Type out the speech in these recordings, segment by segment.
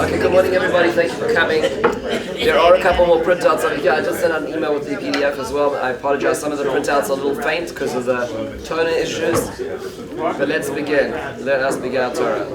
Okay, good morning everybody, thank you for coming. There are a couple more printouts over here. I just sent out an email with the PDF as well. I apologize, some of the printouts are a little faint because of the toner issues. But let's begin. Let us begin our Torah.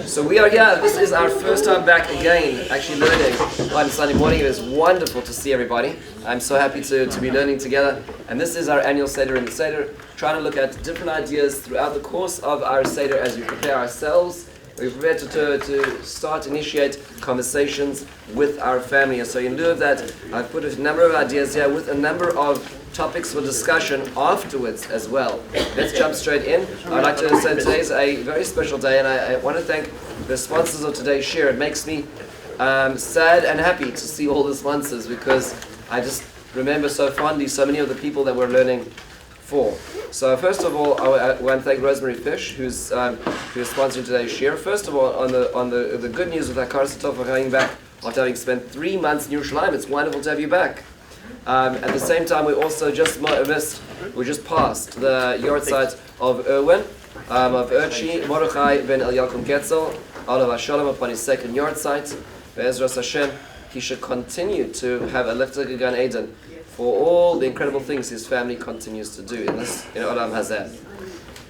So we are here, this is our first time back again, actually learning on Sunday morning. It is wonderful to see everybody. I'm so happy to be learning together. And this is our annual Seder in the Seder, trying to look at different ideas throughout the course of our Seder as we prepare ourselves. We prepare to start, initiate conversations with our family. And so in lieu of that, I've put a number of ideas here with a number of topics for discussion afterwards as well. Let's jump straight in. I'd like to say today's a very special day, and I want to thank the sponsors of today's share. It makes me sad and happy to see all the sponsors, because I just remember so fondly so many of the people that we're learning for. So first of all, I want to thank Rosemary Fish, who's sponsoring today's share. First of all, on the good news with Akar Satov for coming back after having spent 3 months in Yerushalayim. It's wonderful to have you back. At the same time, we also just passed the yahrzeit of Erwin, of Urchi, Mordechai ben Eliakim Getzel, Olav Hashalom upon his second yahrzeit. Be'ezras Hashem, he should continue to have a lifted Gan Eden for all the incredible things his family continues to do in Olam Hazeh.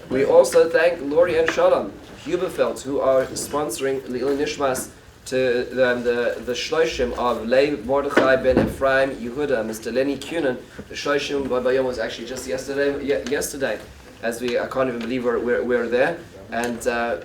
We also thank Lori and Shalom Huberfeld, who are sponsoring Le'il Nishmas to the Shloshim of Lev Mordechai ben Ephraim Yehuda, Mr. Lenny Kunin. The Shloshim Bayom was actually just yesterday, as I can't even believe we're there, and I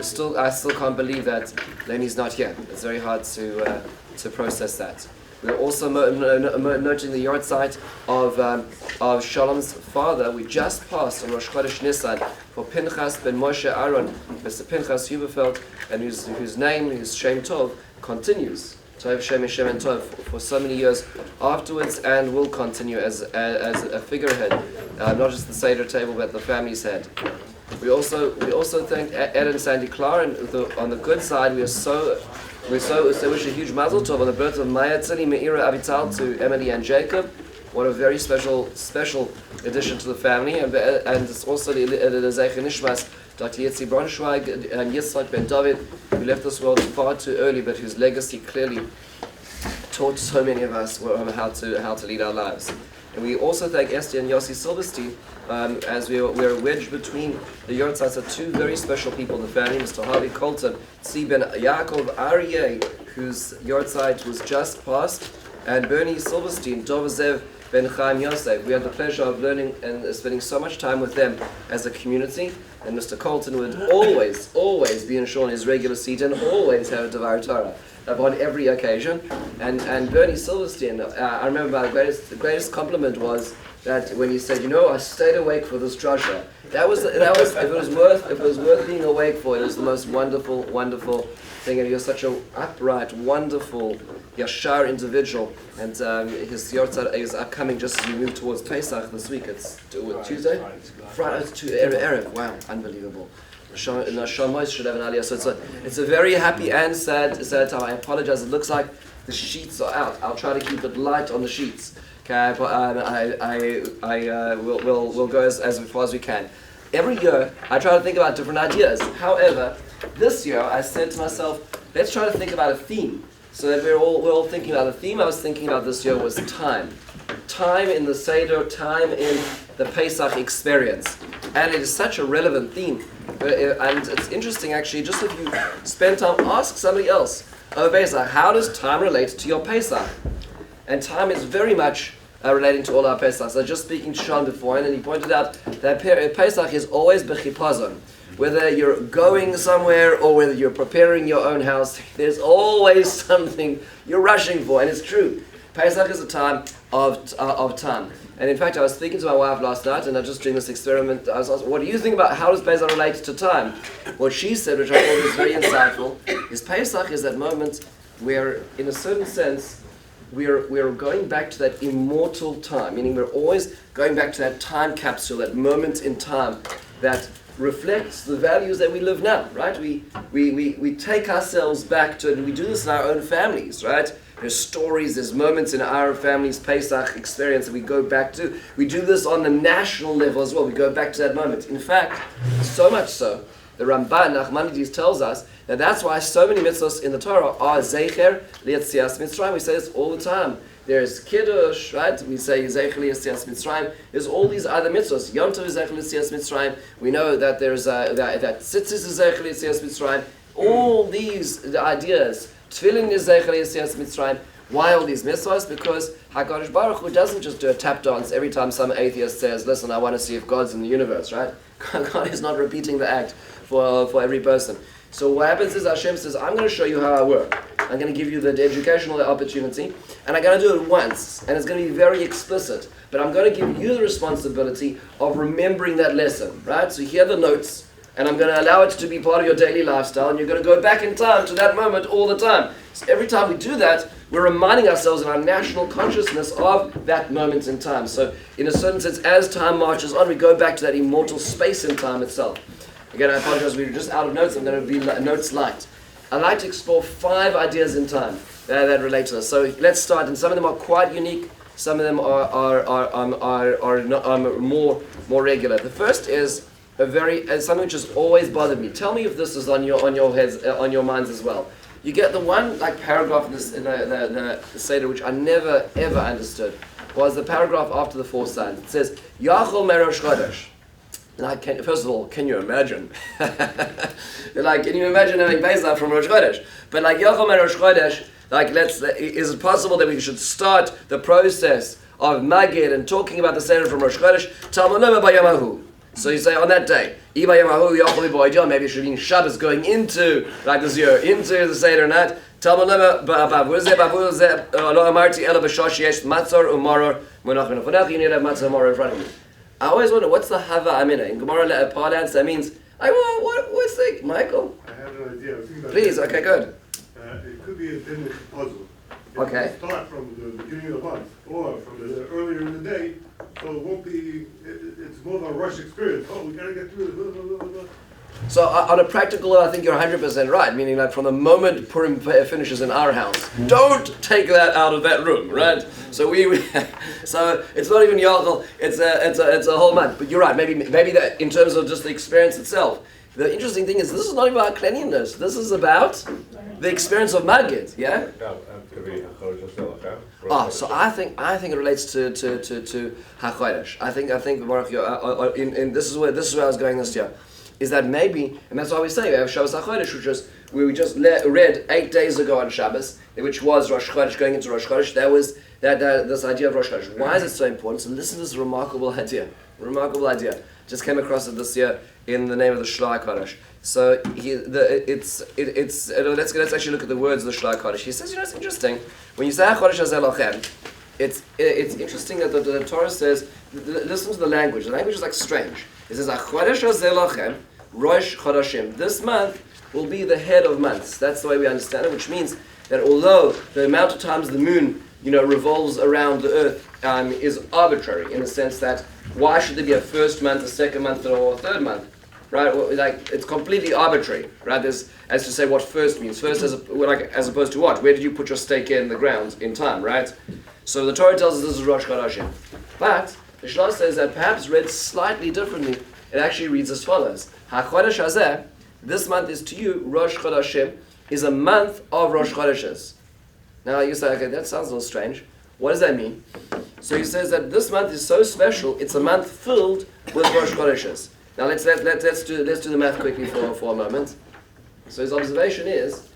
still can't believe that Lenny's not here. It's very hard to process that. We're also noting the yahrzeit of Shalom's father. We just passed on Rosh Chodesh Nisan for Pinchas ben Moshe Aaron, Mr. Pinchas Huberfeld, and whose name, his Shem Tov, continues. Tov Shem and Shem and Tov for so many years afterwards, and will continue as a figurehead, not just the Seder table, but the family's head. We also thank Ed and Sandy Clark, and on the good side, we wish a huge mazel tov on the birth of Maya Tzili Meira Avital to Emily and Jacob. What a very special addition to the family, and it's also the Zeichen Nishmas, Dr. Yitzi Braunschweig and Yitzhak Ben David, who left this world far too early, but whose legacy clearly taught so many of us how to lead our lives. And we also thank Esther and Yossi Silverstein, as we're wedged between the yahrzeits of two very special people in the family, Mr. Harvey Colton, Tzvi ben Yaakov Aryeh, whose yahrzeit was just passed, and Bernie Silverstein, Dovazev ben Chaim Yosef. We had the pleasure of learning and spending so much time with them as a community, and Mr. Colton would always be in his regular seat and always have a Devar Torah upon every occasion. And Bernie Silverstein, I remember the greatest compliment was that when he said, I stayed awake for this drasha. That was if it was worth being awake for. It was the most wonderful thing, and he was such an upright, wonderful, yashar individual. And his yahrzeit is upcoming just as we move towards Pesach this week. It's Tuesday, Friday, it's Erev. Wow, unbelievable. Should have an aliyah. So it's a very happy and sad time. I apologize. It looks like the sheets are out. I'll try to keep it light on the sheets. Okay, but we'll go as far as we can. Every year, I try to think about different ideas. However, this year I said to myself, let's try to think about a theme. So that we're all thinking about a theme. I was thinking about this year was time. Time in the Seder, time in the Pesach experience. And it is such a relevant theme. And it's interesting actually, just if you spend time, ask somebody else, Pesach, how does time relate to your Pesach? And time is very much relating to all our Pesachs. I was just speaking to Sean before, and he pointed out that Pesach is always b'chipazon. Whether you're going somewhere or whether you're preparing your own house, there's always something you're rushing for, and it's true. Pesach is a time of time. And in fact, I was speaking to my wife last night, and I was just doing this experiment. I was asking, what do you think about how does Pesach relate to time? What she said, which I thought was very insightful, is Pesach is that moment where, in a certain sense, we're going back to that immortal time, meaning we're always going back to that time capsule, that moment in time that reflects the values that we live now, right? We take ourselves back to it, and we do this in our own families, right? There's stories, there's moments in our family's Pesach experience that we go back to. We do this on the national level as well. We go back to that moment. In fact, so much so The Ramban, Nachmanides, tells us that that's why so many mitzvahs in the Torah are Zecher Lietzias Mitzrayim. We say this all the time. There's Kiddush, right? We say Zecher Lietzias Mitzrayim. There's all these other mitzvahs. Yom Tov is Zecher Lietzias Mitzrayim. We know that there's that Tzitzis is Zecher Lietzias Mitzrayim. All these ideas. Tefillin is Zecher Lietzias Mitzrayim. Why all these mitzvahs? Because HaKadosh Baruch Hu doesn't just do a tap dance every time some atheist says, listen, I want to see if God's in the universe, right? God is not repeating the act for every person. So what happens is Hashem says, I'm going to show you how I work. I'm going to give you the educational opportunity, and I'm going to do it once, and it's going to be very explicit. But I'm going to give you the responsibility of remembering that lesson, right? So here are the notes, and I'm going to allow it to be part of your daily lifestyle, and you're going to go back in time to that moment all the time. So every time we do that, we're reminding ourselves in our national consciousness of that moment in time. So in a certain sense, as time marches on, we go back to that immortal space in time itself. Again, I apologize, we were just out of notes. I'm going to be notes light. I'd like to explore 5 ideas in time that relate to this. So let's start, and some of them are quite unique. Some of them are more regular. The first is something which has always bothered me. Tell me if this is on your heads, on your minds as well. You get the one paragraph in the Seder which I never ever understood was the paragraph after the 4 signs. It says Yachol Merosh Chodesh. First of all, can you imagine? Can you imagine having Pesach from Rosh Chodesh? But Yachol Merosh Chodesh, is it possible that we should start the process of Magid and talking about the Seder from Rosh Chodesh? Talmud Lema Bayamahu. So you say on that day, maybe it should be Shabbos going into this year, into the Seder night. Talmud Lema Lo Amarti Ela B'Shosh Yesh Matzor Umaror Munach Menufanach. You need to have Matzor Umaror in front of you. I always wonder, what's the Hava Amina? In Gemara parlance, that means, what's the, Michael? I have an idea. Please, okay, good. It could be a Dimlich puzzle. Okay. Start from the beginning of the month, or from the earlier in the day, so it won't be, it's more of a rush experience. Oh, we gotta get through it, blah, blah, blah, blah. So on a practical level, I think you're 100% right, meaning from the moment Purim finishes in our house, don't take that out of that room, right? So so it's not even Yachol, it's a whole month. But you're right, maybe that in terms of just the experience itself. The interesting thing is this is not about cleanliness. This is about the experience of Magid, yeah? So I think it relates to HaChodesh. I think this is where I was going this year. Is that maybe, and that's why we say we have Shabbos HaChodesh, which was we just read 8 days ago on Shabbos, which was Rosh Chodesh going into Rosh Chodesh. That was this idea of Rosh Chodesh. Why is it so important? So listen to this remarkable idea. Just came across it this year in the name of the Shlai Kodesh. So let's actually look at the words of the Shlai Kodesh. He says, it's interesting when you say HaChodesh Hazeh Lochem. It's interesting that the Torah says. Listen to the language. The language is strange. It says HaChodesh Hazeh Lochem. Rosh Chodashim. This month will be the head of months. That's the way we understand it, which means that although the amount of times the moon, revolves around the earth is arbitrary in the sense that why should there be a first month, a second month, or a third month, right? It's completely arbitrary, right? There's, as to say what first means. First as opposed to what? Where did you put your stake in the ground in time, right? So the Torah tells us this is Rosh Chodashim. But the Shlosh says that perhaps read slightly differently, it actually reads as follows. HaChodesh Hazeh, this month is to you, Rosh Chodashim, is a month of Rosh Chodeshes. Now you say, okay, that sounds a little strange. What does that mean? So he says that this month is so special, it's a month filled with Rosh Chodeshes. Now let's do the math quickly for a moment. So his observation is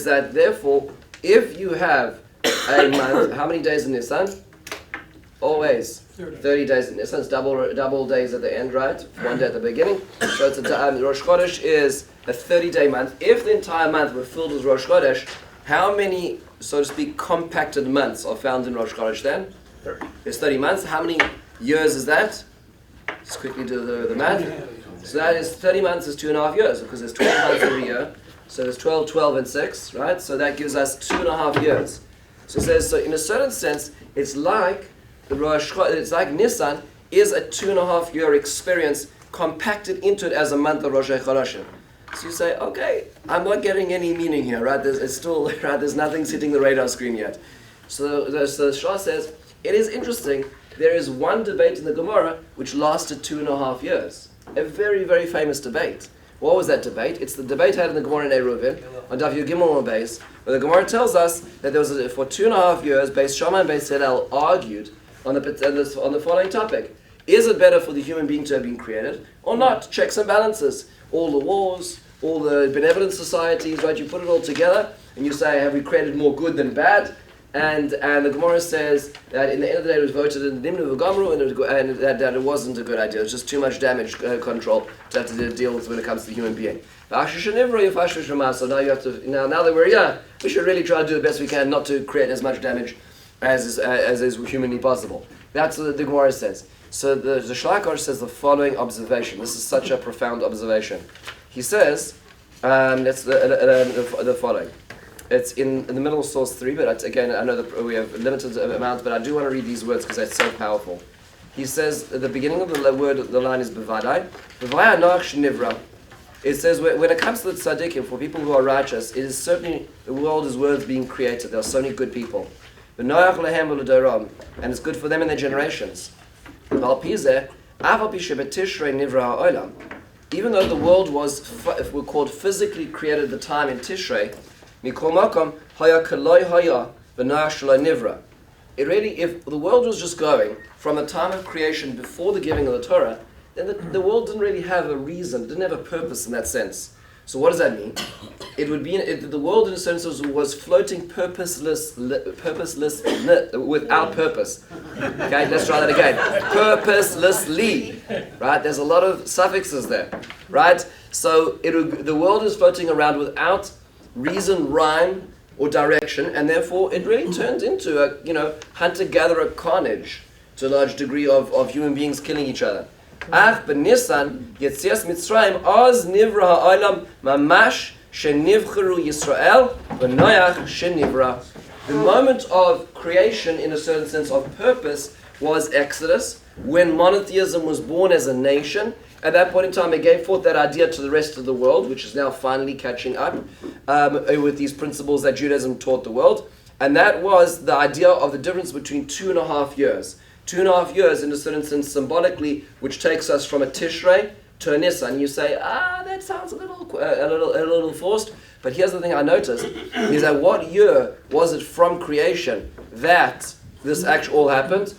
that therefore, if you have a month, how many days in Nisan? Always 30 days in Nisan. It's double days at the end, right? 1 day at the beginning. So it's Rosh Chodesh is a 30-day month. If the entire month were filled with Rosh Chodesh, how many, so to speak, compacted months are found in Rosh Chodesh then? 30. There's 30 months. How many years is that? Let's quickly do the math. So that is 30 months is 2.5 years because there's 12 months every year. So there's 12, 12, and 6, right? So that gives us 2.5 years. So it says, so in a certain sense, it's like Nisan is a 2.5 year experience compacted into it as a month of Rosh Chodashim. So you say, okay, I'm not getting any meaning here, right? There's nothing hitting the radar screen yet. So the Shah says, it is interesting, there is one debate in the Gemara which lasted 2.5 years. A very, very famous debate, What was that debate? It's the debate had in the Gemara in Eruvin on Daf Yud Gimel and Beis, where the Gemara tells us that there was for 2.5 years, Beis Shammai and Beis Hillel argued on the following topic: is it better for the human being to have been created or not? Checks and balances. All the wars, all the benevolent societies, right? You put it all together and you say, have we created more good than bad? And the Gemara says that in the end of the day it was voted in the Nimnu V'Gamru, and that it wasn't a good idea. It was just too much damage control to have to deal with when it comes to the human being. So now you have to, now that we're here, we should really try to do the best we can not to create as much damage as is humanly possible. That's what the Gemara says. So the Shlach says the following observation. This is such a profound observation. He says, that's the following. It's in the middle of source 3, but again, I know that we have a limited amount, but I do want to read these words because they're so powerful. He says, at the beginning of the word, the line is Bevadai. Bevaya Noach Shnivra. It says, when it comes to the tzaddikim, for people who are righteous, it is certainly, the world is worth being created. There are so many good people. And it's good for them and their generations. Even though the world was called physically created at the time in Tishrei, it really, if the world was just going from the time of creation before the giving of the Torah, then the world didn't really have a reason, it didn't have a purpose in that sense. So what does that mean? It would be the world in a sense was floating purposeless, without purpose. Okay, let's try that again. Purposelessly, right? There's a lot of suffixes there, right? So the world is floating around without reason, rhyme, or direction, and therefore it really turned into a hunter-gatherer carnage to a large degree of human beings killing each other. Ach b'Nisan Yetzias Mitzrayim oz nivra ha'olam mamash shenivcheru Yisrael v'noach shenivra. The moment of creation, in a certain sense of purpose, was Exodus, when monotheism was born as a nation. At that point in time, it gave forth that idea to the rest of the world, which is now finally catching up with these principles that Judaism taught the world. And that was the idea of the difference between 2.5 years. 2.5 years, in a certain sense, symbolically, which takes us from a Tishrei to a Nisan. You say, that sounds a little forced. But here's the thing I noticed, is that what year was it from creation that this actually all happened?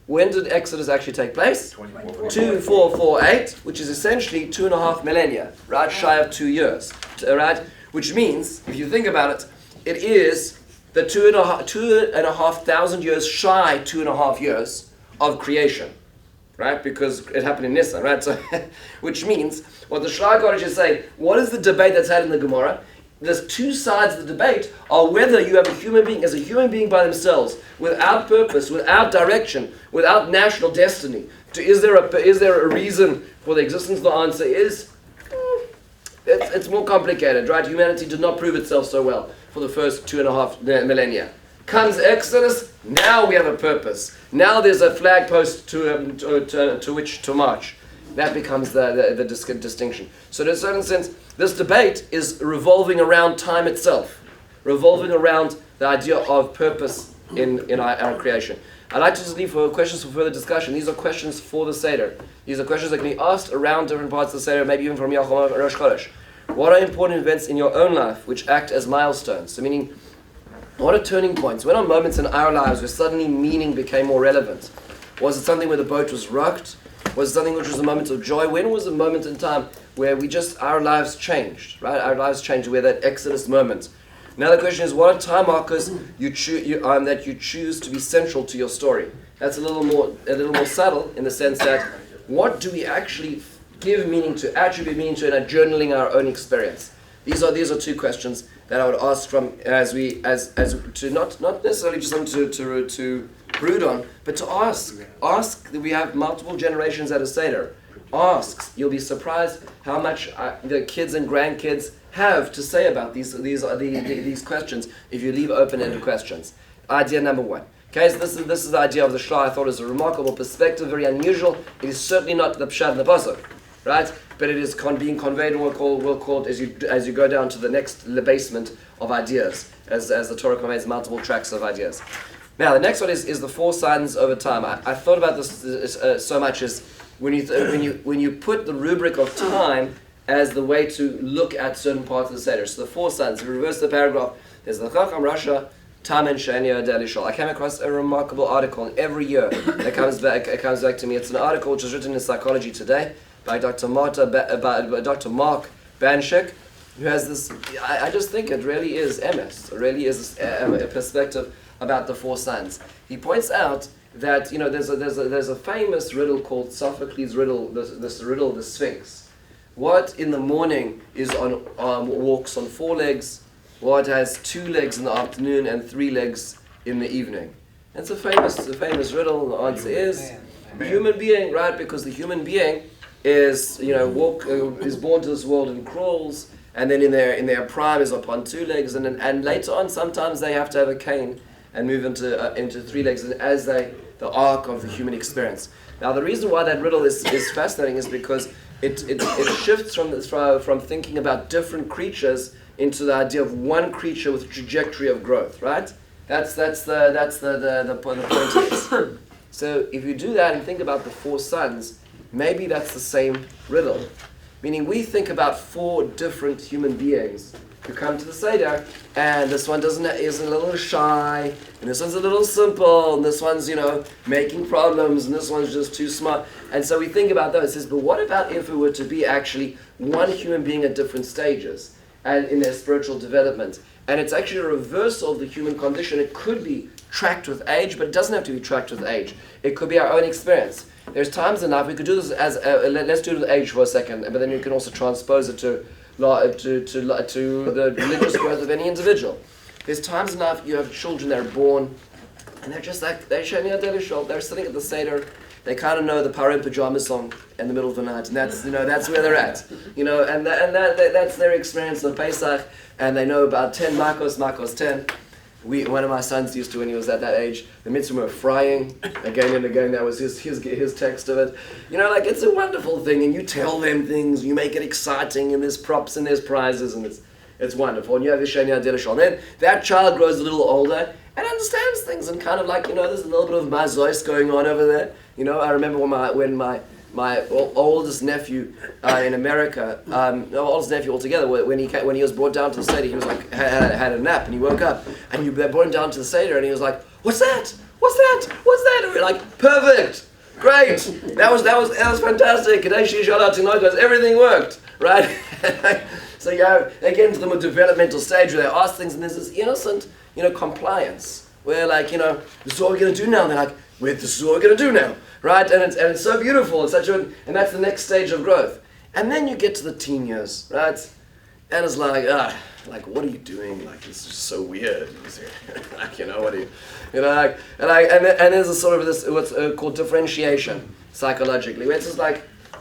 When did Exodus actually take place? 2448, which is essentially 2.5 millennia, right? Shy of 2 years, right? Which means, if you think about it, it is the 2,500 years shy, 2.5 years of creation, right? Because it happened in Nisan, right? So, which means, what the Shlach Kodesh is saying, what is the debate that's had in the Gemara? There's two sides of the debate are whether you have a human being as a human being by themselves, without purpose, without direction, without national destiny. Is there a reason for the existence? The answer is, it's more complicated, right? Humanity did not prove itself so well for the first 2.5 millennia. Comes Exodus, now we have a purpose. Now there's a flag post to which to march. That becomes the distinction. So in a certain sense, this debate is revolving around time itself, revolving around the idea of purpose in our creation. I'd like to just leave for questions for further discussion. These are questions for the Seder. These are questions that can be asked around different parts of the Seder, maybe even from Yachom or Rosh Chodesh. What are important events in your own life which act as milestones? So meaning, what are turning points? When are moments in our lives where suddenly meaning became more relevant? Was it something where the boat was rocked? Was it something which was a moment of joy? When was a moment in time where our lives changed, right? Our lives changed, where that Exodus moment. Now the question is, what are time markers that you choose to be central to your story? That's a little more subtle in the sense that what do we actually give meaning to, attribute meaning to, and journaling our own experience? These are two questions that I would ask from as to not necessarily just something to brood on, but to ask. Ask that we have multiple generations at a Seder. Ask. You'll be surprised how much the kids and grandkids have to say about these questions if you leave open-ended questions. Idea number one. Okay, so this is the idea of the Shlah. I thought it was a remarkable perspective, very unusual. It is certainly not the Pshat and the Pasuk, right? But it is being conveyed and we'll call as you go down to the next basement of ideas, as the Torah conveys multiple tracks of ideas. Now, the next one is the 4 signs over time. I thought about this so much as when you put the rubric of time as the way to look at certain parts of the Seder. So the 4 sons, if you reverse the paragraph, there's the Chacham, Rasha, Tam, and Shania Delishol. I came across a remarkable article, and every year it comes back to me. It's an article which was written in Psychology Today by Dr. Mark Banshik, who has this, I just think it really is emes. It really is a perspective about the 4 sons. He points out that there's a famous riddle called Sophocles' riddle, this riddle, the Sphinx. What in the morning is walks on 4 legs? What has 2 legs in the afternoon and 3 legs in the evening? And it's a famous riddle. The answer is the human being, right? Because the human being is is born to this world and crawls, and then in their prime is upon 2 legs, and later on sometimes they have to have a cane and move into 3 legs, and as the arc of the human experience. Now the reason why that riddle is fascinating is because it shifts from thinking about different creatures into the idea of one creature with a trajectory of growth, right? That's the point is. So if you do that and think about the 4 sons, maybe that's the same riddle. Meaning we think about 4 different human beings who come to the Seder, and this one is a little shy, and this one's a little simple, and this one's, making problems, and this one's just too smart. And so we think about those. It says, but what about if it were to be actually one human being at different stages and in their spiritual development? And it's actually a reversal of the human condition. It could be tracked with age, but it doesn't have to be tracked with age. It could be our own experience. There's times in life, we could do this as, let's do it with age for a second, but then you can also transpose it to the religious growth of any individual. There's times in life you have children that are born, and they're just like, they're sitting at the Seder, they kind of know the Parim Pajama song in the middle of the night, and that's where they're at, and that's their experience of Pesach, and they know about 10 Makos 10. One of my sons used to, when he was at that age, the mitzvah of frying, again and again, that was his text of it. It's a wonderful thing, and you tell them things, you make it exciting, and there's props and there's prizes, and it's wonderful. And you have Yishania Dilashon. Then that child grows a little older and understands things, and kind of there's a little bit of mazois going on over there. I remember when my oldest nephew in America, oldest nephew altogether, when he was brought down to the Seder, he was like had a nap, and he woke up, and they brought him down to the Seder, and he was like, "What's that? What's that? What's that?" And we were like, "Perfect, great, that was fantastic." Everything worked, right? So they get into the more developmental stage where they ask things, and there's this innocent, compliance, where this is what we're going to do now. And they're like, this is what we're going to do now. Right, and it's so beautiful, and that's the next stage of growth. And then you get to the teen years, right? And it's like what are you doing? This is so weird. What are you, and there's a sort of this what's called differentiation psychologically, where it's just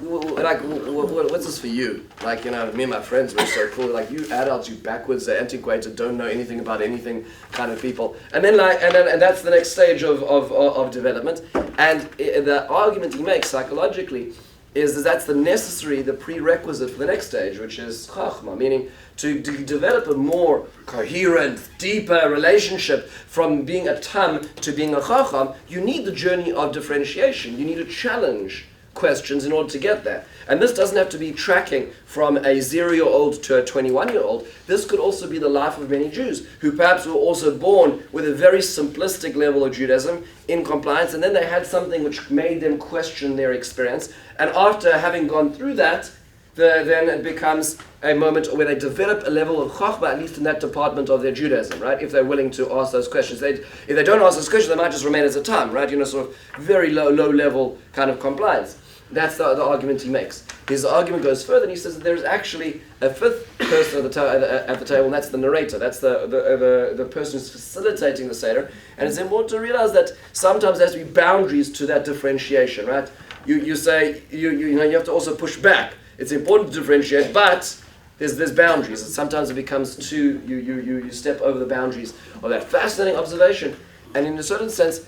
what's this for you? Me and my friends were so cool. You adults, you backwards, antiquated, don't know anything about anything kind of people. And then and that's the next stage of development. And the argument he makes psychologically is that's the prerequisite for the next stage, which is chachma, meaning to develop a more coherent, deeper relationship from being a tam to being a chacham. You need the journey of differentiation. You need to challenge questions in order to get there. And this doesn't have to be tracking from a 0-year-old to a 21-year-old. This could also be the life of many Jews who perhaps were also born with a very simplistic level of Judaism in compliance, and then they had something which made them question their experience. And after having gone through that, then it becomes a moment where they develop a level of chachma, at least in that department of their Judaism, right? If they're willing to ask those questions. If they don't ask those questions, they might just remain as a tam, right? Sort of very low level kind of compliance. That's the argument he makes. His argument goes further, and he says that there's actually a 5th person at the table, and that's the narrator. That's the person who's facilitating the Seder. And it's important to realize that sometimes there has to be boundaries to that differentiation, right? You say you have to also push back. It's important to differentiate, but there's boundaries. And sometimes it becomes too you step over the boundaries of that fascinating observation. And in a certain sense,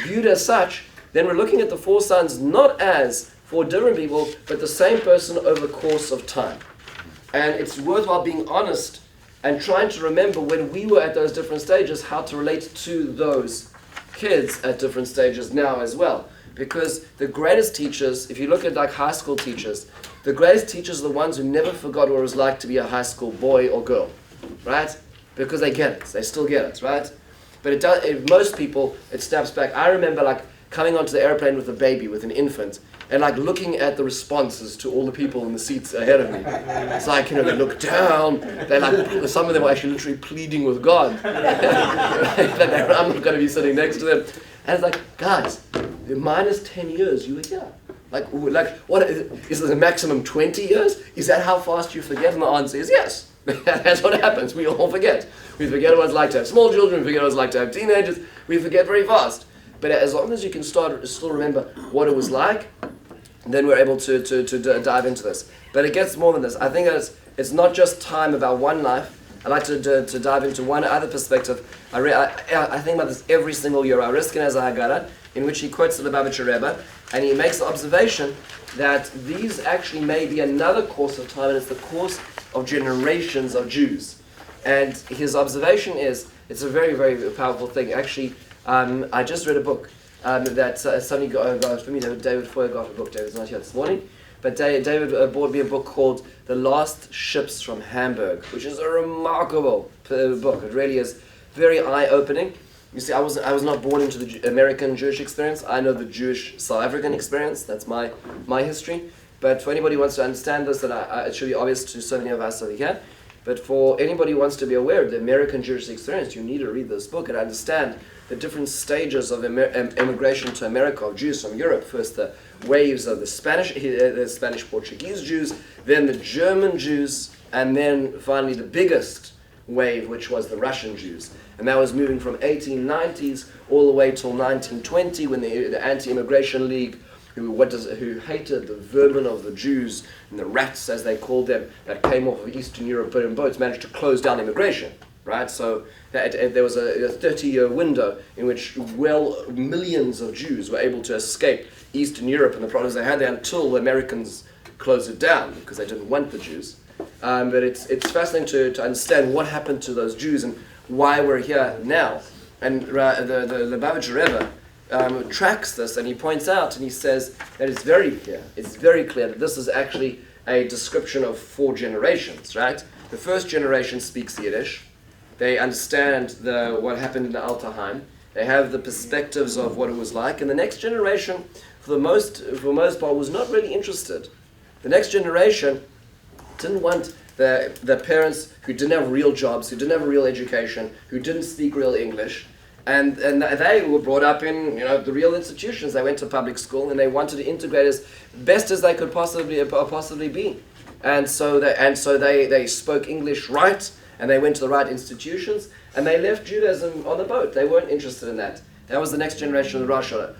viewed as such, then we're looking at the 4 sons not as 4 different people, but the same person over the course of time. And it's worthwhile being honest and trying to remember when we were at those different stages, how to relate to those kids at different stages now as well. Because the greatest teachers, if you look at high school teachers, The greatest teachers are the ones who never forgot what it was like to be a high school boy or girl, right? Because they get it. They still get it, right? But most people, it snaps back. I remember like coming onto the airplane with a baby, with an infant, and like looking at the responses to all the people in the seats ahead of me. It's like, they look down. They like, some of them were actually literally pleading with God. That I'm not going to be sitting next to them. And it's like, guys, minus 10 years, you were here. Like what is the maximum 20 years? Is that how fast you forget? And the answer is yes. That's what happens. We all forget. We forget what it's like to have small children. We forget what it's like to have teenagers. We forget very fast. But as long as you can still remember what it was like, then we're able to dive into this. But it gets more than this. I think that it's not just time about one life. I like to dive into one other perspective. I think about this every single year. I risk it as a Haggadah, in which he quotes the Lubavitcher Rebbe, and he makes the observation that these actually may be another course of time, and it's the course of generations of Jews. And his observation is, it's a very, very powerful thing. Actually, I just read a book that somebody got for me. David Foyer got a book. David's not here this morning. But David bought me a book called The Last Ships from Hamburg, which is a remarkable book. It really is very eye-opening. You see, I was not born into the American Jewish experience. I know the Jewish South African experience. That's my history. But for anybody who wants to understand this, it should be obvious to so many of us over here. But for anybody who wants to be aware of the American Jewish experience, you need to read this book and understand the different stages of immigration to America of Jews from Europe. First, the waves of the Spanish Portuguese Jews, then the German Jews, and then finally the biggest wave, which was the Russian Jews. And that was moving from 1890s all the way till 1920, when the Anti-Immigration League, who hated the vermin of the Jews and the rats, as they called them, that came off of Eastern European boats, managed to close down immigration. Right, so there was a 30-year window in which millions of Jews were able to escape Eastern Europe and the problems they had there until the Americans closed it down because they didn't want the Jews. But it's fascinating to understand what happened to those Jews and why we're here now. And the Lubavitcher Rebbe tracks this, and he points out and he says that it's very clear that this is actually a description of 4 generations. Right, the first generation speaks Yiddish. They understand what happened in the Alterheim. They have the perspectives of what it was like. And the next generation, for the most part, was not really interested. The next generation didn't want the parents who didn't have real jobs, who didn't have a real education, who didn't speak real English. And they were brought up in the real institutions. They went to public school and they wanted to integrate as best as they could possibly be. And so they spoke English right. And they went to the right institutions, and they left Judaism on the boat. They weren't interested in that. That was the next generation of the Rosh Hashanah.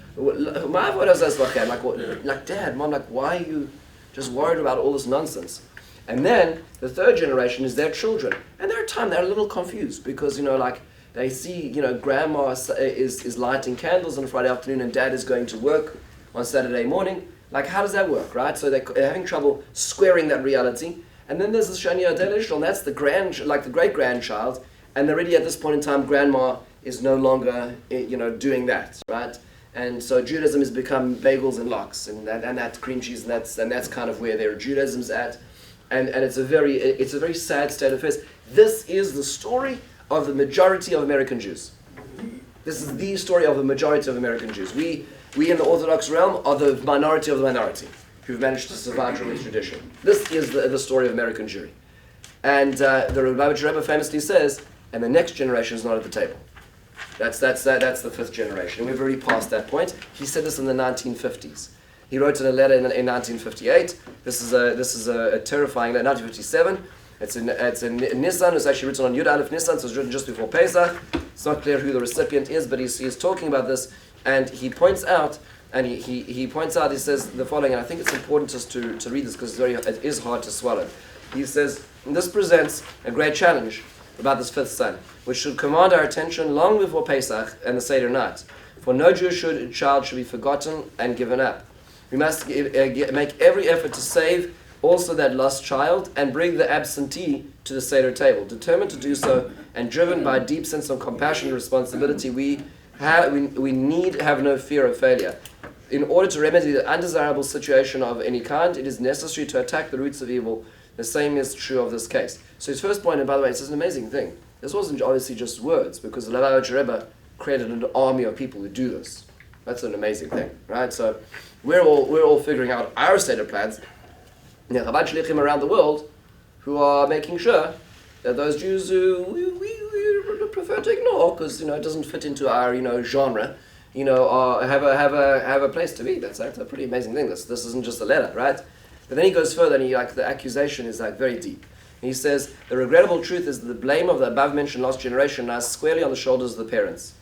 Like, Dad, Mom, why are you just worried about all this nonsense? And then the third generation is their children. And there are times they're a little confused because, they see, Grandma is lighting candles on a Friday afternoon and Dad is going to work on Saturday morning. Like, how does that work, right? So they're having trouble squaring that reality. And then there's the Shani Adelish, and that's the great-grandchild, and already at this point in time, Grandma is no longer, doing that, right? And so Judaism has become bagels and lox, and that's cream cheese, and that's kind of where their Judaism's at, and it's a very sad state of affairs. This is the story of the majority of American Jews. This is the story of the majority of American Jews. We in the Orthodox realm are the minority of the minority who've managed to survive through this tradition. This is the story of American Jewry. And the Lubavitcher Rebbe famously says, and the next generation is not at the table. That's the 5th generation. We've already passed that point. He said this in the 1950s. He wrote in a letter in 1958. This is a terrifying letter, 1957. It's in Nisan. It's actually written on Yud Aleph Nisan, so it's written just before Pesach. It's not clear who the recipient is, but he's talking about this, and he points out, he says the following, and I think it's important just to read this because it is hard to swallow. He says, this presents a great challenge about this 5th son, which should command our attention long before Pesach and the Seder night. For no Jewish child should be forgotten and given up. We must make every effort to save also that lost child and bring the absentee to the Seder table. Determined to do so and driven by a deep sense of compassion and responsibility, we need have no fear of failure. in order to remedy the undesirable situation of any kind, it is necessary to attack the roots of evil. The same is true of this case. So his first point, and by the way, it's an amazing thing. This wasn't obviously just words, because the Lubavitcher Rebbe created an army of people who do this. That's an amazing thing, right? So we're all figuring out our Seder plans. There are Chabad Shlichim around the world who are making sure that those Jews who we prefer to ignore because it doesn't fit into our genre, have a place to be. That's a pretty amazing thing. This isn't just a letter, right? But then he goes further, and the accusation is very deep. And he says the regrettable truth is that the blame of the above-mentioned lost generation lies squarely on the shoulders of the parents.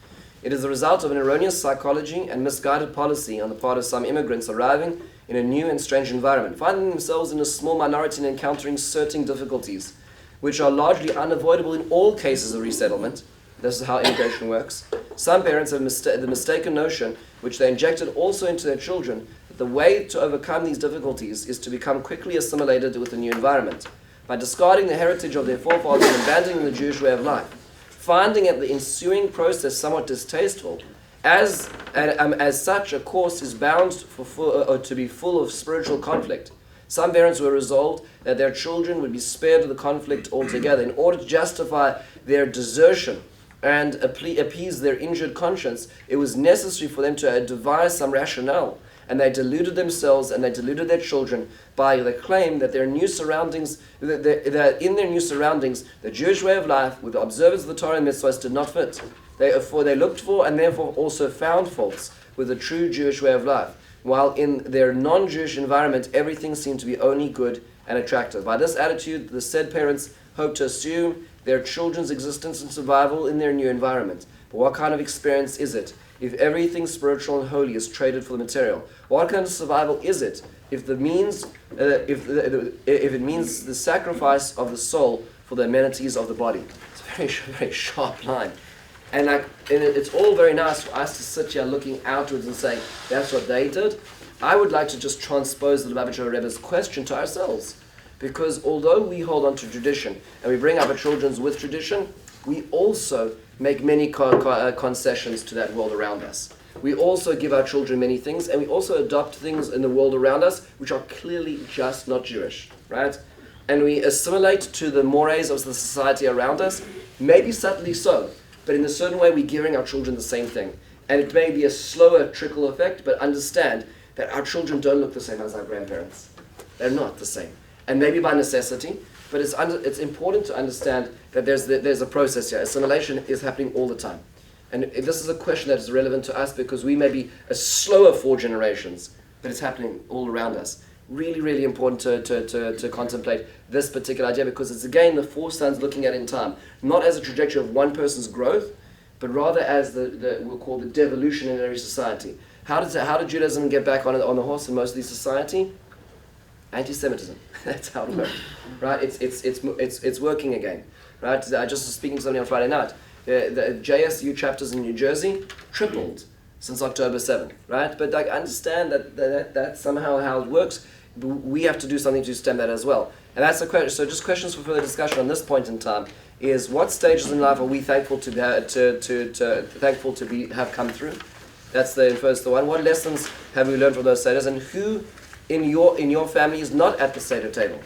It is the result of an erroneous psychology and misguided policy on the part of some immigrants arriving in a new and strange environment, finding themselves in a small minority and encountering certain difficulties, which are largely unavoidable in all cases of resettlement. This is how immigration works. Some parents have the mistaken notion, which they injected also into their children, that the way to overcome these difficulties is to become quickly assimilated with the new environment, by discarding the heritage of their forefathers and abandoning the Jewish way of life. Finding the ensuing process somewhat distasteful, as such, a course is bound to be full of spiritual conflict. Some parents were resolved that their children would be spared the conflict altogether. In order to justify their desertion and appease their injured conscience, it was necessary for them to devise some rationale, and they deluded themselves and they deluded their children by the claim that their new surroundings, that in their new surroundings, the Jewish way of life with the observance of the Torah and mitzvahs did not fit. They looked for and therefore also found faults with the true Jewish way of life, while in their non-Jewish environment everything seemed to be only good and attractive. By this attitude, the said parents hoped to assume their children's existence and survival in their new environment. But what kind of experience is it if everything spiritual and holy is traded for the material? What kind of survival is it if it means the sacrifice of the soul for the amenities of the body? It's a very, very sharp line. And it's all very nice for us to sit here looking outwards and saying, that's what they did. I would like to just transpose the Lubavitcher Rebbe's question to ourselves. Because although we hold on to tradition and we bring up our children with tradition, we also make many concessions to that world around us. We also give our children many things, and we also adopt things in the world around us which are clearly just not Jewish, right? And we assimilate to the mores of the society around us, maybe subtly so, but in a certain way we're giving our children the same thing. And it may be a slower trickle effect, but understand that our children don't look the same as our grandparents. They're not the same. And maybe by necessity, but it's important to understand that there's a process here. Assimilation is happening all the time. And this is a question that is relevant to us because we may be a slower 4 generations, but it's happening all around us. Really, really important to contemplate this particular idea because it's again the 4 sons looking at in time, not as a trajectory of one person's growth, but rather as we'll call the devolution in every society. How did Judaism get back on the horse in most of these society? Anti-Semitism. That's how it works, right? It's working again, right? I just was speaking to somebody on Friday night. The JSU chapters in New Jersey tripled since October 7th, right? But understand that's somehow how it works. We have to do something to stem that as well. And that's the question. So just questions for further discussion on this point in time is what stages in life are we thankful to have come through? That's the first one. What lessons have we learned from those Seders, and who in your family is not at the Seder table?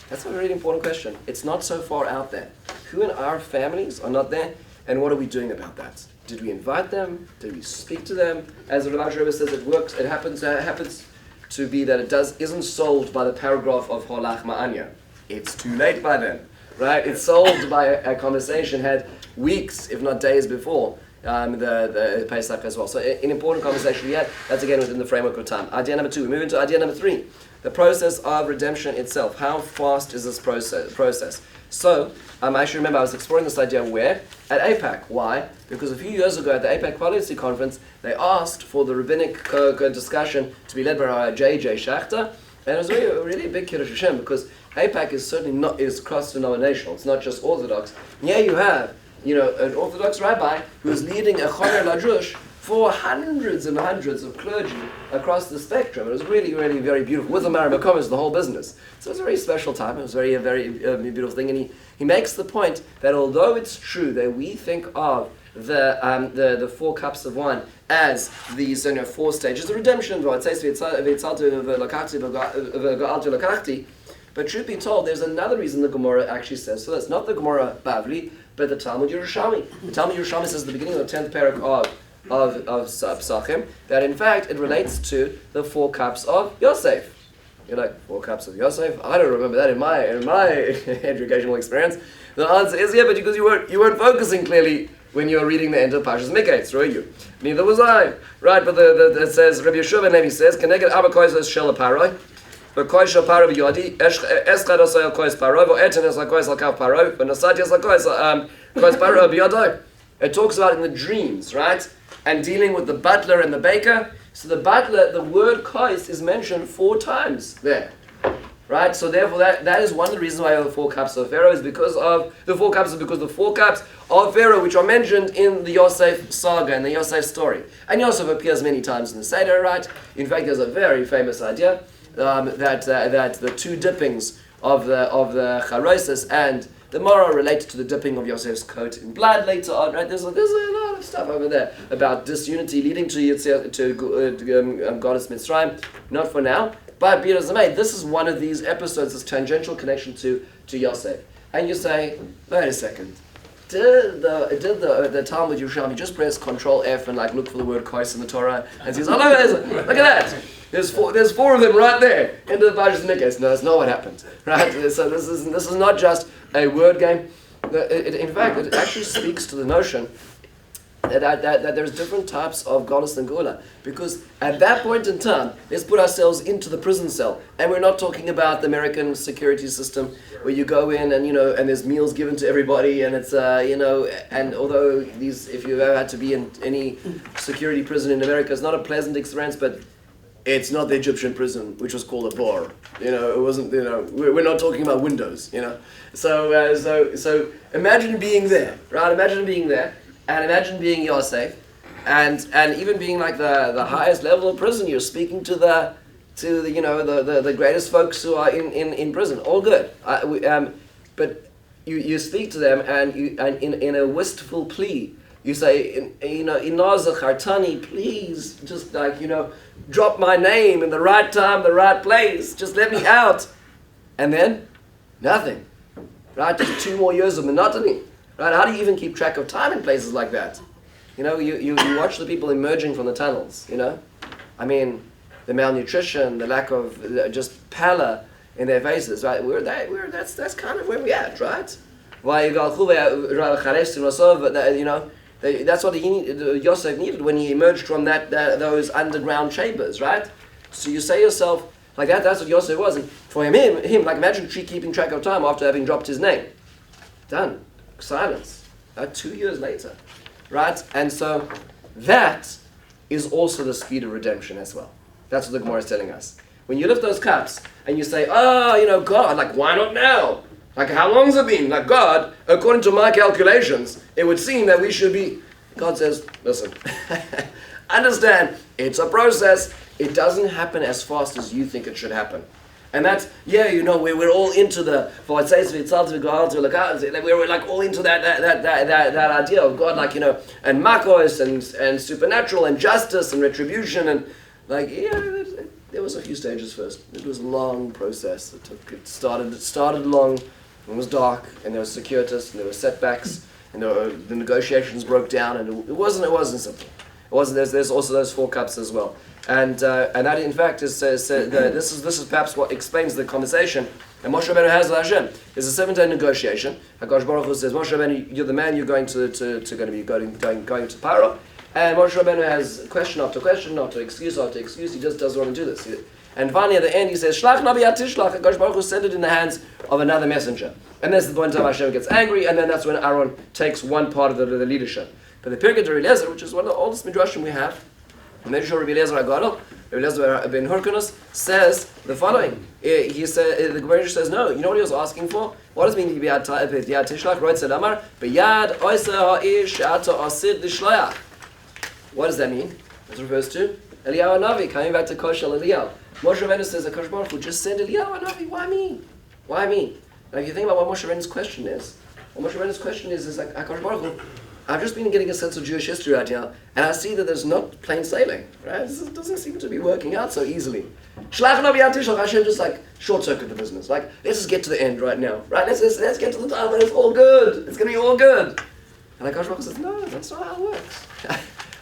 That's a really important question. It's not so far out there. Who in our families are not there, and what are we doing about that? Did we invite them? Did we speak to them? As the Rabbi Rebbe says, it works. It happens to be that isn't solved by the paragraph of Holach Ma'anya. It's too late by then, right? It's solved by a conversation had weeks, if not days before the Pesach as well. So an important conversation we had. That's again within the framework of time. Idea number 2. We move into idea number 3. The process of redemption itself. How fast is this process? So, I should remember I was exploring this idea where? At APAC. Why? Because a few years ago at the APAC Policy Conference, they asked for the rabbinic discussion to be led by J.J. Schachter, and it was really a big Kiddush Hashem because APAC is certainly is cross-denominational. It's not just Orthodox. And yeah, you have an Orthodox rabbi who is leading a Chomer Ladrush for hundreds and hundreds of clergy across the spectrum. It was really, really very beautiful. With the Maramakomas, the whole business. So it was a very special time. It was a very beautiful thing. And he makes the point that although it's true that we think of the 4 cups of wine as these 4 stages of redemption. But truth be told, there's another reason the Gemara actually says so. That's not the Gemara Bavli, but the Talmud Yerushalmi. The Talmud Yerushalmi says at the beginning of the 10th parak of Psachim that in fact it relates to the 4 cups of Yosef. You're like, 4 cups of Yosef? I don't remember that in my educational experience. The answer is yeah, but because you weren't focusing clearly when you were reading the end of Parshas Miketz, were you? Neither was I. Right, but it says, Rabbi Yeshua ben Levi says, Keneged Abba Kois Shel Paroi, V'Kois Shel Paroi V'Yodi, Eschad Osay Kois Paroi, V'Eten Esla Kois Al Kav Paroi, V'Nasati Esla Kois Paroi V'Yodoi. It talks about in the dreams, right? And dealing with the butler and the baker. So the butler, the word kois is mentioned 4 times there. Right? So therefore that is one of the reasons why the 4 cups of Pharaoh is because of the 4 cups of Pharaoh which are mentioned in the Yosef saga and the Yosef story. And Yosef appears many times in the Seder, right? In fact, there's a very famous idea that the 2 dippings of the charosis and the Mara related to the dipping of Yosef's coat in blood later on, right? There's a lot of stuff over there about disunity leading to goddess Mitzrayim. Not for now, but be it as it may, this is one of these episodes, this tangential connection to Yosef. And you say, wait a second, did the Talmud Yerushalmi just press Control F and look for the word kois in the Torah and says, oh look at that. There's 4 of them right there into the Parshas Miketz. No, that's not what happened, right? So this is not just a word game. In fact, it actually speaks to the notion that there's different types of Golos and Geula. Because at that point in time, let's put ourselves into the prison cell, and we're not talking about the American security system where you go in and and there's meals given to everybody, and it's and although if you've ever had to be in any security prison in America, it's not a pleasant experience, but it's not the Egyptian prison, which was called a bar. It wasn't. We're not talking about windows. So imagine being there, right? Imagine being there, and imagine being Yosef, and even being the highest level of prison. You're speaking to the greatest folks who are in prison. All good. But you speak to them, and in a wistful plea. You say, Inazach Hartani, please, just drop my name in the right time, the right place. Just let me out. And then, nothing. Right? Just 2 more years of monotony. Right? How do you even keep track of time in places like that? You watch the people emerging from the tunnels, I mean, the malnutrition, the lack of just pallor in their faces, right? That's kind of where we're at, right? Why that's what Yosef needed when he emerged from those underground chambers, right? So you say yourself, that's what Yosef was. And for him, imagine keeping track of time after having dropped his name. Done. Silence. 2 years later, right? And so that is also the speed of redemption as well. That's what the Gemara is telling us. When you lift those cups and you say, God, why not now? How long has it been? God, according to my calculations, it would seem that we should be... God says, listen, understand, it's a process. It doesn't happen as fast as you think it should happen. And that's, we're all into the... We're all into that idea of God, and makos, and supernatural, and justice, and retribution, and there was a few stages first. It was a long process. It started long. It was dark, and there was circuitous, and there were setbacks, and the negotiations broke down, and it wasn't simple. It wasn't. There's also those 4 cups as well, and that in fact is this is perhaps what explains the conversation. And Moshe Rabbeinu has with Hashem. There's a 7-day negotiation. Hakadosh Baruch Hu says, Moshe Rabbeinu, you're the man. You're going to going to Paro, and Moshe Rabbeinu has question after question, after excuse after excuse. He just doesn't want to do this. And finally, at the end, he says, Shlach Nabi Atishlach. Hakadosh Baruch Hu sent it in the hands of another messenger. And that's the point in time Hashem gets angry, and then that's when Aaron takes one part of the leadership. But the Pirkei Eliezer, which is one of the oldest midrashim we have, and then Rabbi Eliezer HaGadol, Rabbi Eliezer ben Hyrcanus, says the following. He said, the Gemara says, no, you know what he was asking for? What does it mean to be Yad Tishlach? Roitz Amar, B'yad Oiser Ha'ish Ata Asid L'Shloach. What does that mean? It refers to Eliyahu Navi, coming back to Koshel Eliyahu. Moshe Rabbeinu says, HaKadosh Baruch Hu just send Eliyahu Navi. Why me? Why me? Now, if you think about what Moshe Rabbeinu's question is, HaKadosh Baruch Hu, I've just been getting a sense of Jewish history right now, and I see that there's not plain sailing, right? This doesn't seem to be working out so easily. Hashem just like short circuit the business. Like, let's just get to the end right now, right? Let's get to the time when it's all good. It's going to be all good. And Akash Baruch Hu says, no, that's not how it works.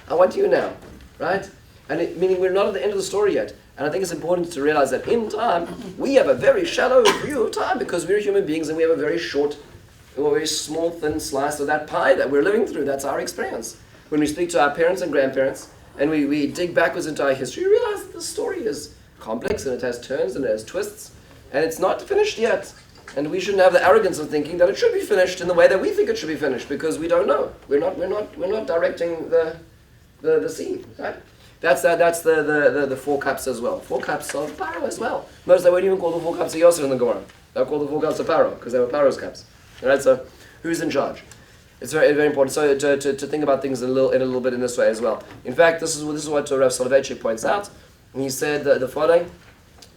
I want you now, right? And meaning we're not at the end of the story yet. And I think it's important to realize that in time, we have a very shallow view of time because we're human beings and we have a very short, a very small, thin slice of that pie that we're living through. That's our experience. When we speak to our parents and grandparents and we dig backwards into our history, we realize that the story is complex and it has turns and it has twists and it's not finished yet. And we shouldn't have the arrogance of thinking that it should be finished in the way that we think it should be finished because we don't know. We're not directing the scene, right? That's the four cups as well. 4 cups of Paro as well. Notice they won't even call the 4 cups of Yosef in the Gemara. They'll call the 4 cups of Paro because they were Paro's cups. Alright, so who's in charge? It's very, very important. So to think about things in a little bit in this way as well. In fact, this is what Rav Soloveitchik points out. He said the following.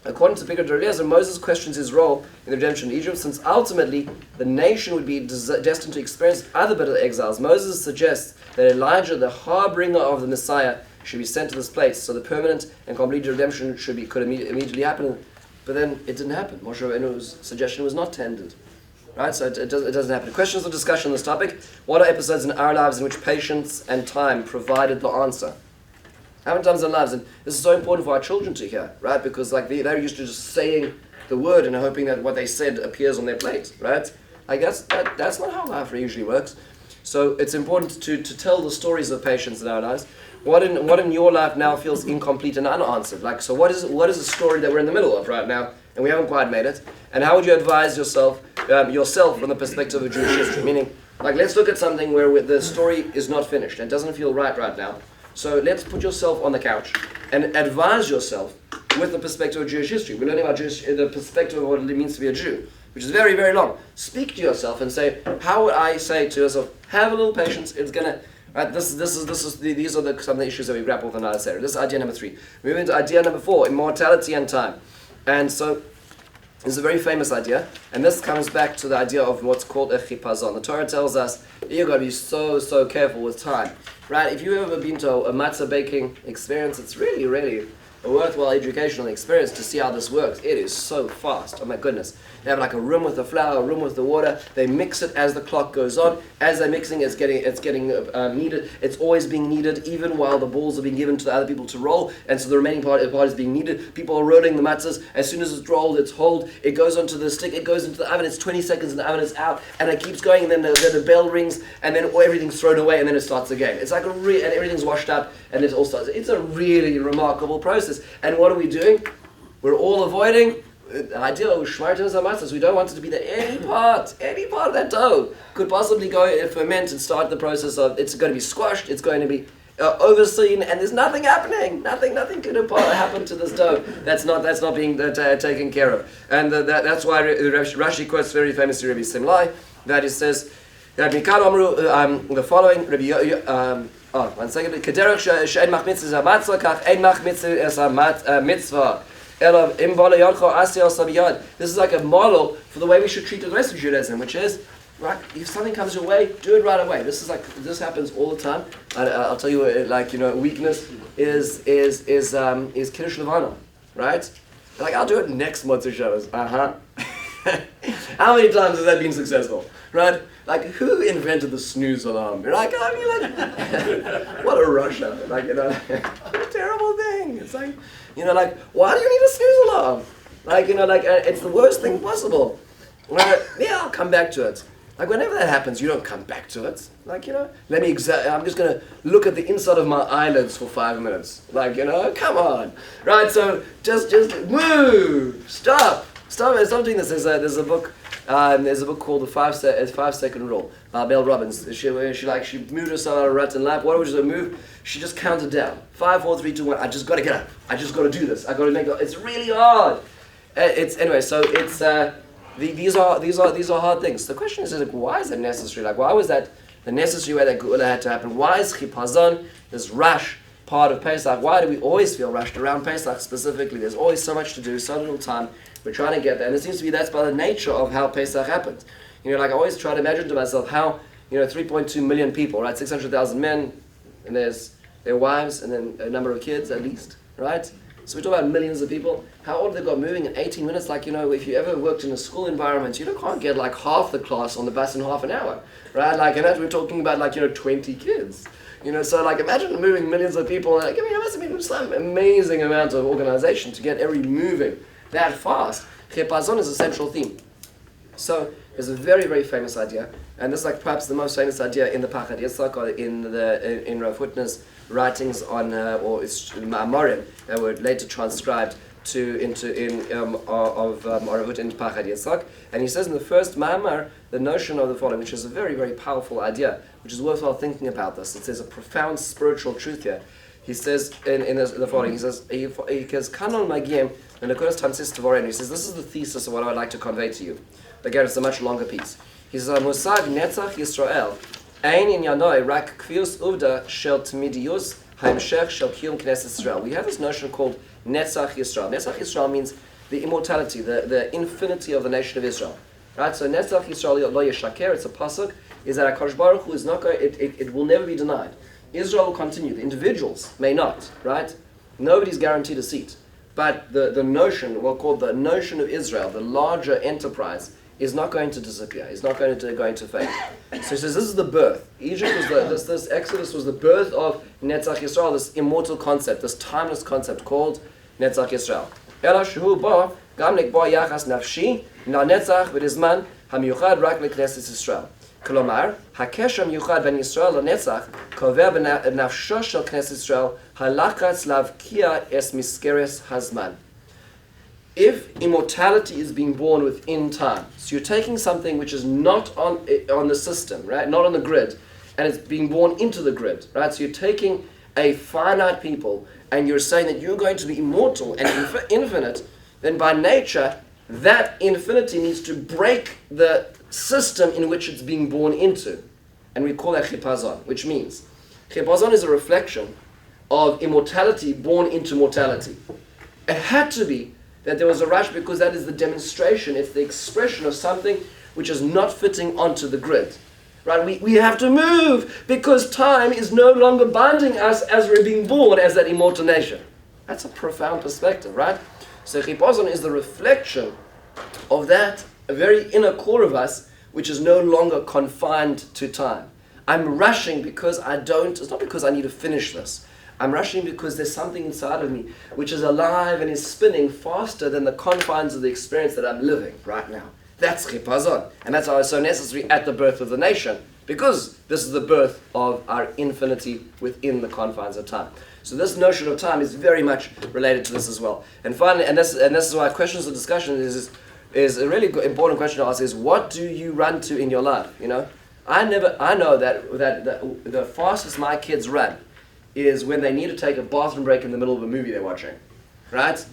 According to Pikar Eliezer, Moses questions his role in the redemption of Egypt, since ultimately the nation would be destined to experience other bitter exiles. Moses suggests that Elijah, the harbinger of the Messiah, should be sent to this place, so the permanent and complete redemption could immediately happen. But then it didn't happen. Moshe Rabbeinu's suggestion was not tended. Right? So it doesn't happen. Questions of discussion on this topic. What are episodes in our lives in which patience and time provided the answer? How many times in our lives, and this is so important for our children to hear, right? Because like they're used to just saying the word and hoping that what they said appears on their plate, right? I guess that's not how life usually works. So it's important to tell the stories of patience in our lives. What in your life now feels incomplete and unanswered? Like, so what is the story that we're in the middle of right now and we haven't quite made it? And how would you advise yourself from the perspective of Jewish history? Meaning, like, let's look at something where the story is not finished and doesn't feel right now. So let's put yourself on the couch and advise yourself with the perspective of Jewish history. We're learning about the perspective of what it means to be a Jew, which is very, very long. Speak to yourself and say, how would I say to yourself, have a little patience, it's gonna, right, these are some of the issues that we grapple with in our Seder. This is idea number 3. We move into idea number 4, immortality and time. And so, this is a very famous idea, and this comes back to the idea of what's called a chipazon. The Torah tells us, you've got to be so careful with time. Right? If you've ever been to a matzah baking experience, it's really, really a worthwhile educational experience to see how this works. It is so fast. Oh my goodness. They have like a room with the flour, a room with the water. They mix it as the clock goes on. As they're mixing, it's getting kneaded. It's always being kneaded, even while the balls are being given to the other people to roll. And so the remaining part is being kneaded. People are rolling the matzahs. As soon as it's rolled, it's rolled. It goes onto the stick. It goes into the oven. It's 20 seconds in the oven. It's out, and it keeps going. And then the bell rings, and then everything's thrown away, and then it starts again. It's like and everything's washed up, and it all starts. It's a really remarkable process. And what are we doing? We're all avoiding the idea of shmartim zamatzos. We don't want it to be that any part of that dough could possibly go and ferment and start the process of it's going to be squashed, it's going to be overseen, and there's nothing happening. Nothing could happen to this dough that's not being taken care of. And that's why Rashi quotes very famously Rabbi Simlai that he says that Mikad Amru the following Rabbi. One second. Kederach she'en machmitzah zamatzah kach ein machmitzah es mitzvah. This is like a model for the way we should treat the rest of Judaism, which is, right, if something comes your way, do it right away. This happens all the time. I'll tell you, weakness is Kiddush Levana, right? Like, I'll do it next month's shows. How many times has that been successful, right? Like, who invented the snooze alarm? You're like, what a rush hour. Like, what a terrible thing. It's like, why do you need a snooze alarm? It's the worst thing possible. Yeah, I'll come back to it. Like, whenever that happens, you don't come back to it. Like, I'm just going to look at the inside of my eyelids for 5 minutes. Like, come on. Right, so just move. Stop doing this. There's a book called The 5-Second Rule. Mel Robbins. She moved herself out of a rut in life. What was her move? She just counted down. 5, 4, 3, 2, 1. I just got to get up. I just got to do this. I got to make it. It's really hard. These are hard things. The question is why is that necessary? Like, why was that the necessary way that Geula had to happen? Why is chipazon, this rush, part of Pesach? Why do we always feel rushed around Pesach specifically? There's always so much to do, so little time. We're trying to get there, and it seems to be that's by the nature of how Pesach happens. I always try to imagine to myself how 3.2 million people, right? 600,000 men, and there's their wives, and then a number of kids at least, right? So we're talking about millions of people. How old they've got moving in 18 minutes? Like, if you ever worked in a school environment, you can't get like half the class on the bus in half an hour, right? Like, and that we're talking about like, 20 kids. So like imagine moving millions of people. Like, it must have been some amazing amount of organization to get every moving that fast. Chipazon is a central theme. So there's a very, very famous idea, and this is like perhaps the most famous idea in the Pachad Yitzchak, or in Rav Hutner's writings on, or it's Ma'amorim that were later transcribed of Rav Hutner into Pachad Yitzchak. And he says in the first Ma'amar the notion of the following, which is a very, very powerful idea, which is worthwhile thinking about this. It says a profound spiritual truth here. He says in the following, he says, Kanon Magiem, and he says, this is the thesis of what I would like to convey to you. Again, it's a much longer piece. He says, Musag Netzach Yisrael, Ein in Yanoi, Rak Kvius Uvda Shel Tmidius, Haimshech Shel Kiyum Knesset Yisrael. We have this notion called Netzach Yisrael. Netzach Yisrael means the immortality, the infinity of the nation of Israel. Right? So Netzach Yisrael Lo Yeshaker, it's a pasuk, is that HaKadosh Baruch Hu is not going, it will never be denied. Israel will continue. The individuals may not, right? Nobody's guaranteed a seat. But the notion, called the notion of Israel, the larger enterprise, is not going to disappear. It's not going to fade. So he says this is the birth. Egypt was this Exodus was the birth of Netzach Yisrael, this immortal concept, this timeless concept called Netzach Yisrael. Ela shehu ba gam nekba yachas nafshi na netzach v'dizman hamiyuchad rak leknesset Yisrael. Kolomar hakesher miyuchad ben Yisrael lenetzach kover benafsho shel Knesset Yisrael halachatz lavkia es miskeres hazman. If immortality is being born within time, so you're taking something which is not on the system, right, not on the grid, and it's being born into the grid, right? So you're taking a finite people, and you're saying that you're going to be immortal and infinite. Then by nature, that infinity needs to break the system in which it's being born into, and we call that chipazon, which means chipazon is a reflection of immortality born into mortality. It had to be that there was a rush because that is the demonstration, it's the expression of something which is not fitting onto the grid. Right? We have to move because time is no longer binding us as we're being born as that immortal nation. That's a profound perspective, right? So chipazon is the reflection of that, a very inner core of us, which is no longer confined to time. I'm rushing because it's not because I need to finish this. I'm rushing because there's something inside of me which is alive and is spinning faster than the confines of the experience that I'm living right now. That's chipazon. And that's why it's so necessary at the birth of the nation, because this is the birth of our infinity within the confines of time. So this notion of time is very much related to this as well. And finally, and this is why questions of discussion is a really important question to ask, is what do you run to in your life? I know that the fastest my kids run is when they need to take a bathroom break in the middle of a movie they're watching, right?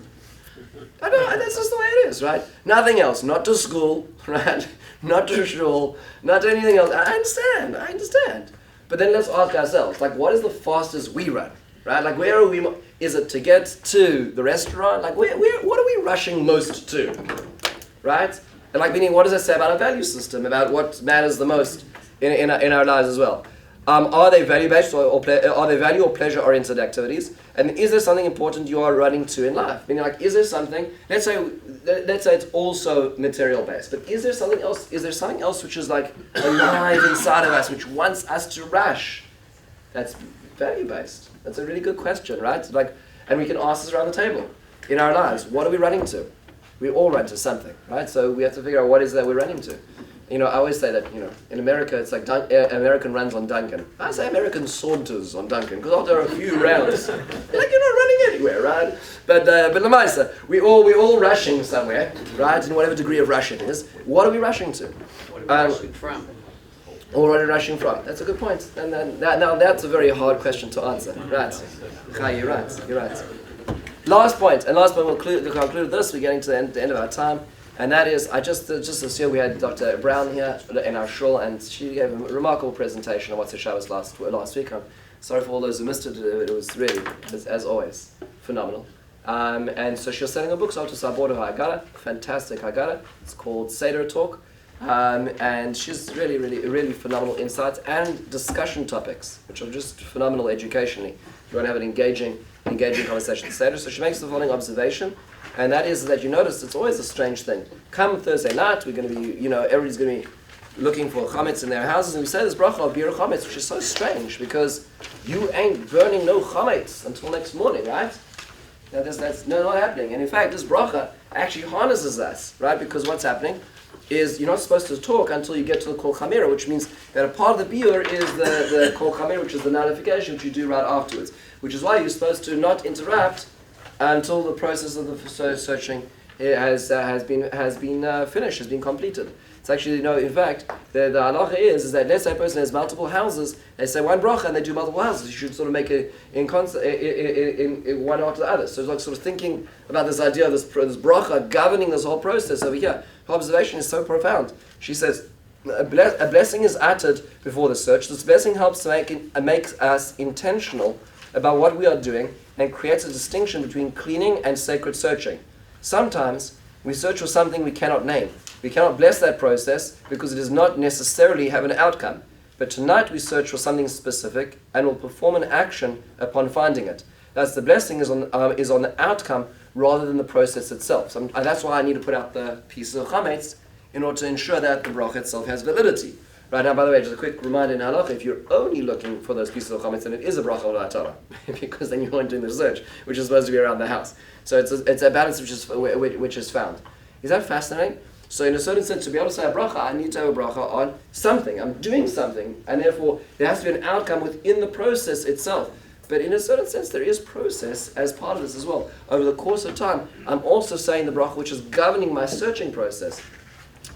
I know, that's just the way it is, right? Nothing else, not to school, right? Not to shul, not to anything else. I understand. But then let's ask ourselves, like, what is the fastest we run, right? Like, where are we? Is it to get to the restaurant? Like, what are we rushing most to, right? And like, meaning, what does that say about our value system, about what matters the most in our lives as well? Are they value-based or are they value or pleasure-oriented activities? And is there something important you are running to in life? Meaning, like, is there something? Let's say it's also material-based, but is there something else? Is there something else which is like alive inside of us, which wants us to rush? That's value-based. That's a really good question, right? Like, and we can ask this around the table in our lives. What are we running to? We all run to something, right? So we have to figure out what is that we're running to. I always say that, in America, it's like American runs on Duncan. I say American saunters on Duncan, because after a few rounds, you're not running anywhere, right? But Lamaisa, we all rushing somewhere, right? In whatever degree of rush it is. What are we rushing to? What are we rushing from? Or what are we rushing from? That's a good point. And then now that's a very hard question to answer. Right. Chai, you're right. Last point we'll conclude this. We're getting to the end of our time. And that is, I just this year we had Dr. Brown here in our shul, and she gave a remarkable presentation on What's the Shabbos last week. I'm sorry for all those who missed it. It was really, as always, phenomenal. And so she was selling a book, so I bought her Haggadah, fantastic Haggadah. It's called Seder Talk. And she's really phenomenal insights and discussion topics, which are just phenomenal educationally. You want to have an engaging conversation at the Seder. So she makes the following observation, and that is that you notice it's always a strange thing. Come Thursday night, we're going to be, everybody's going to be looking for chametz in their houses, and we say this bracha of bir chametz, which is so strange because you ain't burning no chametz until next morning, right? Now that's not happening. And in fact, this bracha actually harnesses us, right? Because what's happening is you're not supposed to talk until you get to the kol chamira, which means that a part of the biur is the kol chamira, which is the nullification, which you do right afterwards. Which is why you're supposed to not interrupt until the process of the searching has been finished, has been completed. It's actually, in fact, the halacha is that let's say a person has multiple houses, they say one bracha and they do multiple houses. You should sort of make it in one after the other. So it's like sort of thinking about this idea of this bracha governing this whole process over here. Her observation is so profound. She says, a blessing is uttered before the search. This blessing helps to make us intentional about what we are doing and creates a distinction between cleaning and sacred searching. Sometimes we search for something we cannot name. We cannot bless that process because it does not necessarily have an outcome. But tonight we search for something specific and will perform an action upon finding it. Thus the blessing is on the outcome rather than the process itself. So that's why I need to put out the pieces of chametz in order to ensure that the bracha itself has validity. Right now, by the way, just a quick reminder in halacha, if you're only looking for those pieces of chametz, then it is a bracha of Torah, because then you aren't doing the search, which is supposed to be around the house. So it's a balance which is found. Is that fascinating? So in a certain sense, to be able to say a bracha, I need to have a bracha on something. I'm doing something, and therefore there has to be an outcome within the process itself. But in a certain sense, there is process as part of this as well. Over the course of time, I'm also saying the bracha which is governing my searching process.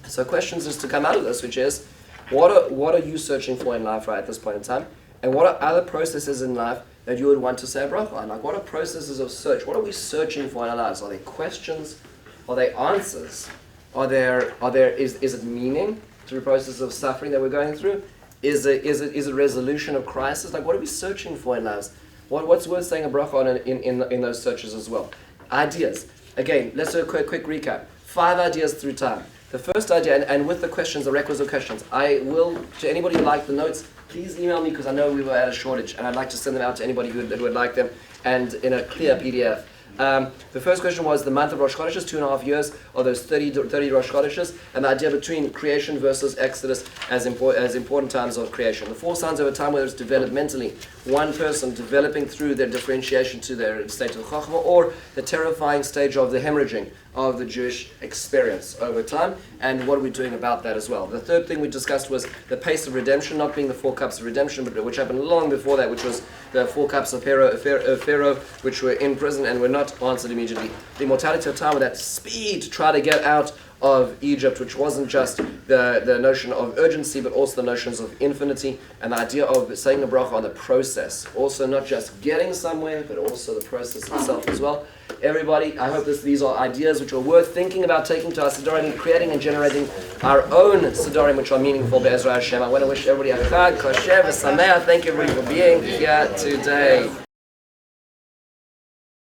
So questions is to come out of this, which is, what are you searching for in life right at this point in time? And what are other processes in life that you would want to say a bracha on? Like, what are processes of search? What are we searching for in our lives? Are they questions? Are they answers? Is it meaning to the process of suffering that we're going through? Is it resolution of crisis? Like, what are we searching for in lives? What's worth saying a bracha on in those searches as well? Ideas. Again, let's do a quick recap. 5 ideas through time. The first idea, and with the questions, the requisite questions, I will, to anybody who liked the notes, please email me because I know we were at a shortage and I'd like to send them out to anybody who would like them and in a clear PDF. The first question was the month of Rosh Chodesh, 2.5 years, or those 30 Rosh Chodeshes, and the idea between creation versus Exodus as important times of creation. The 4 signs over time, whether it's developmentally, one person developing through their differentiation to their state of Chachma, or the terrifying stage of the hemorrhaging of the Jewish experience over time, and what are we doing about that as well. The third thing we discussed was the pace of redemption, not being the 4 cups of redemption, but which happened long before that, which was the 4 cups of Pharaoh, which were in prison and were not answered immediately. The immortality of time with that speed to try to get out of Egypt, which wasn't just the notion of urgency, but also the notions of infinity, and the idea of saying a bracha on the process. Also not just getting somewhere, but also the process itself as well. Everybody, I hope these are ideas which are worth thinking about taking to our Sedarim and creating and generating our own Sedarim which are meaningful, Be'ezra Hashem. I want to wish everybody a Chag, Kosher, V'Sameach. Thank you everybody for being here today.